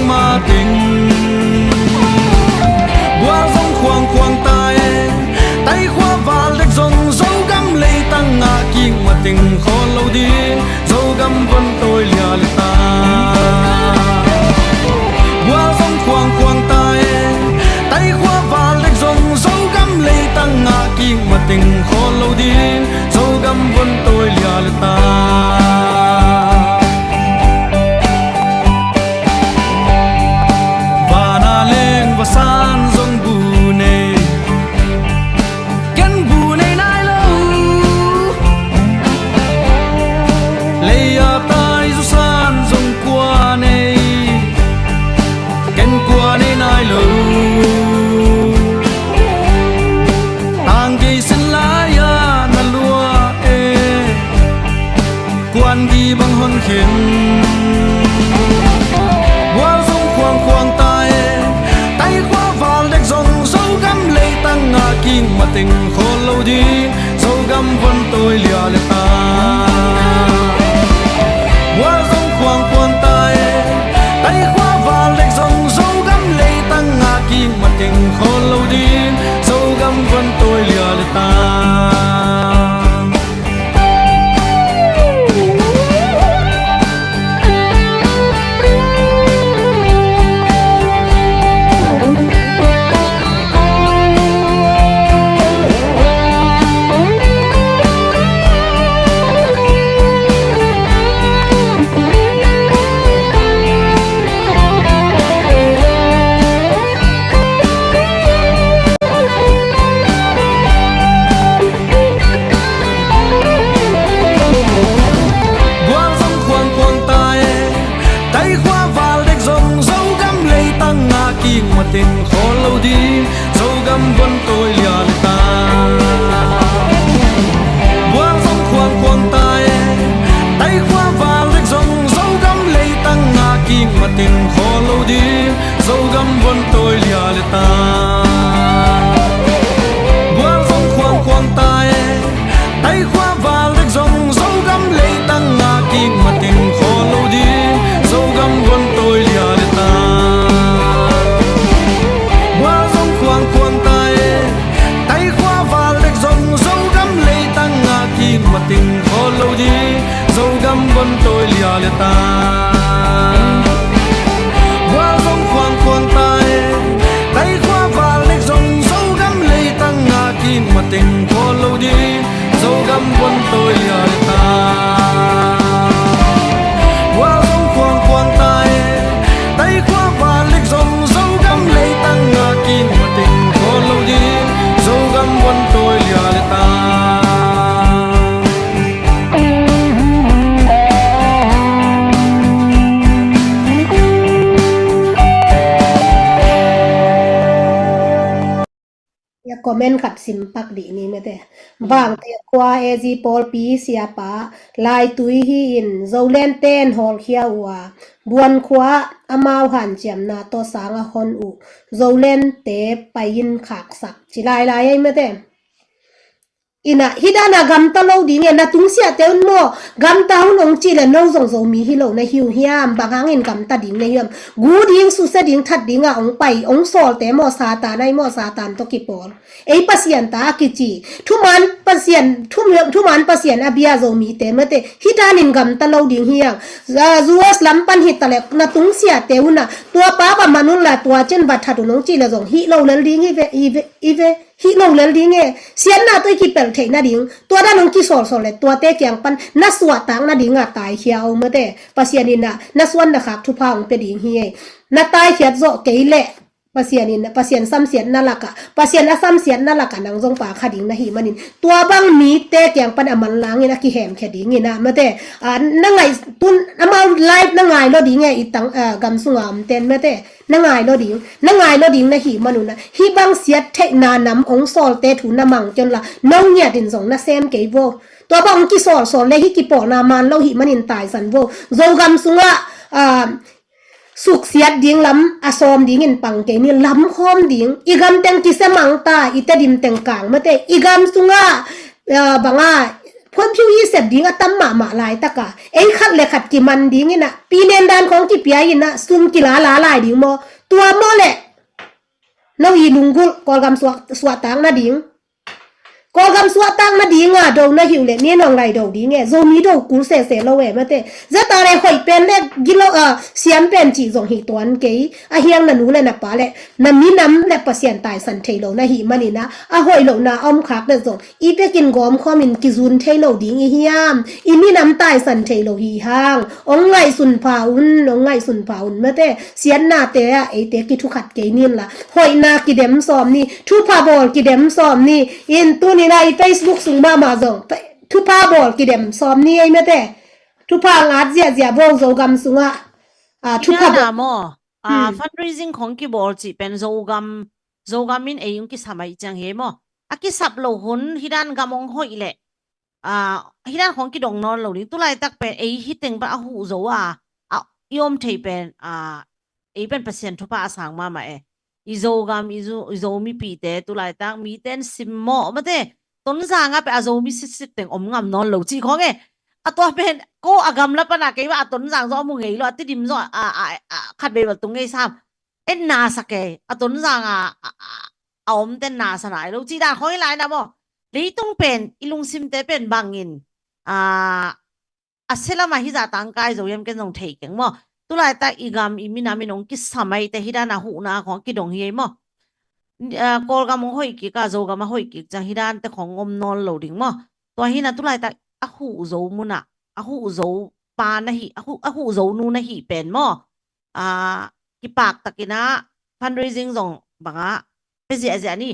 ma tình qua dòng khoang khoang tay tay khoa và lệch dòng dấu găm lấy tăng ngã kiên mà tình khó lâu đi dấu găm vẫn tôi lìa lệ ta qua dòng khoang khoang tay tay khoa và lệch dòng dấu găm lấy tăng ngã kiên mà tình khó lâu đi dấu găm vẫn tôi lìa lệ ta san dòng bù này cánh bù này nai lâu lấy tay du san dòng qua này cánh qua này nai lâu tang cây xin lá ya na lúa quan đi bằng hôn khiên qua dòng khoang khoang tay tay khoa vào lệch dòng dấu găm lấy tăng ngã kiên mà tình khó lâu đi dấu găm vẫn tôi lìa lệ ta qua dòng khoang khoang tay tay khoa vào lệch dòng dấu găm lấy tăng ngã kiên mà tình khó lâu đi dấu găm vẫn tôi lìa lệ ta mà tình khó lâu đi dấu găm vẫn tôi lìa lệ ta qua dòng khoang khoang tay tay khoa và lệch dòng dấu găm lấy tăng ngã kiên mà tình khó lâu đi dấu găm vẫn tôi lìa lệ ta qua dòng khoang khoang tay tay khoa và lệch dòng dấu găm lấy tăng ngã kiên mà tình khó lâu đi dấu găm vẫn tôi lìa lệ ta mà tình khó lâu đi dấu găm vẫn tôi lìa lệ ta qua dòng khoang khoang tay tay khoa và lệch dòng dấu găm lấy tăng ngã kiên mà tình khó lâu đi dấu găm vẫn tôi lìa lệ ta qua dòng khoang khoang tay tay khoa và lệch dòng dấu găm lấy tăng ngã kiên mà tình khó lâu đi dấu găm vẫn tôi lìa lệ ta comment khắp sim pak đi ni mẹ thế vàng te qua ezi pol pi siapa lai tui hi in zolen ten hol khia wa buan khwa amau han chiam na to sanga hon u zolen te pain khak sak chilai lai ai mẹ thế ina hidana gam ta lo ding na tung sia te mo gam ta hu nong chi le no zong zo mi hi lo na hiu hiam bangang in gam ta ding ne hiam gu ding su se ding that ding a ong pai ong sol te mo sa ta nai mo sa tan to ki por ei pasien ta ki chi thuman pasien abia zo mi te mate hidan in gam ta lo ding hiang zuas lam pan hit ta le na tung sia te una tua pa ba manun la tua chen ba thadu nong chi le zong hi lo le ding i ve hi nong lel ding e sian na toi ki pel thei na ding tua da nong ki sol sol le tua te kyang pan na suwa tang na ding a tai hiao ma te pasian na suan na khak thu pa ong pe ding hi e na tai hiat zo ke le pasien sam sian na laka pasien asam sian na laka nang jong pa khading na hi manin tua bang mi te kyang pan aman lang ina ki hem khading ina ma te na ngai tun amau live na ngai lo ding e itang gam sungam ten ma te na ngai lo ding na hi manuna hi bang siat the na nam ong sol te thu na mang chon la nong nya din jong na sem ke vo tua bang ki sol le hi ki po na man lo hi manin tai san vo zo gam sunga suk siat ding lam asom ding in pang ke ni lam khom ding igam teng ki semang ta ite dim teng kang mate igam sunga banga พนพิวยี่เสพดิ้งอะตั้มมาลายตะกะเอ้ขัดเลยขัดกิมันดิ้งนะปีเนนดานของกิเปียยินะซุนกิลาลาลายดิ้งโมตัวโมเละเราอีลุงกุลกอลกำสวตังนะดิ้งกอลกำสวตังนะดิ้งอ่ะดูนะหิวเละเนี่ยน้องไรดูดิ้งไงโซมีดูกุลเสเราเว้มาเตะจะตาอะไรหอยเป็นเล็กกิโลเสียมเป็นจีจงหิตวนเกยอะเฮียงนันูเลยนะป้าเละน้ำมีน้ำเล็กเปอร์เซ็นต์ตายสันเทโลนะหิมันนี่นะอะหอยโลนะอมคักเดจงอีเปกินกอมข้อมินกิซุนเทโลดิ้งอีเฮียมอีมีน้ำตายสันเทโลฮีฮางองไงสุนพาอุนองไงสุนพาอุนมาเตะเสียนนาเตะไอเตะกิทุขัดเกยนี่ละหอยนากิเดมซอมนี่ทุพาบอลกิเดมซอมนี่อินตัวนี้นะไอFacebook สุงมาจงทุพาบอลกิเดมซอมนี่ไอมาเตะทุพางาเจียบงโจกำสุงทุพาบอลfundraising ของกิบอลจีเป็นโจกำมินเองกิสมัยจังเฮมอากิสับโลหุนฮิดันกำมงหอยเละฮิดันของกิดงนอนเหล่านี้ตุไลตักเป็นฮิตเต็งปะหูโจยอมเทเป็นเป็นเปอร์เซ็นต์ทุพาสังมาอีโจกำอีโจมีปีเตตุไลตักมีเต้นซิมโมมาเตต้นสางเป็นโจมีสิเต็งอมงำนอนเหล่าจีของตัวเป็นก็อากำลับปนักไอ้ว่าต้นสางซ้อมมึงไงล่ะที่ดิมซ้อขัดเบลตรงไงซ้ำนาสักไงต้นสางเอาเต้นนาสนายเราจีดาเขาให้ไลน์นะบ่เลยต้องเป็นอีลุงซิมเตเป็นบางอินเสร็จแล้วมาฮิจาตังกายจะยังกันตรงเทกันบ่ตุลาตาอีกามอีมินามินงกิสมัยแต่ฮิดานาหูนาของกิดงเฮียบ่กอลกามงหอยกิกาโจกามหอยกิจังฮิดานแต่ของงมนอนโหลดิ้งบ่ตัวฮินาตุลาตาหูโจมุนะหูโจปานะฮิหูโจนูนะฮิเป็นบ่กิปากตะกินะ fundraising ส่งบังเป็นเสียนี่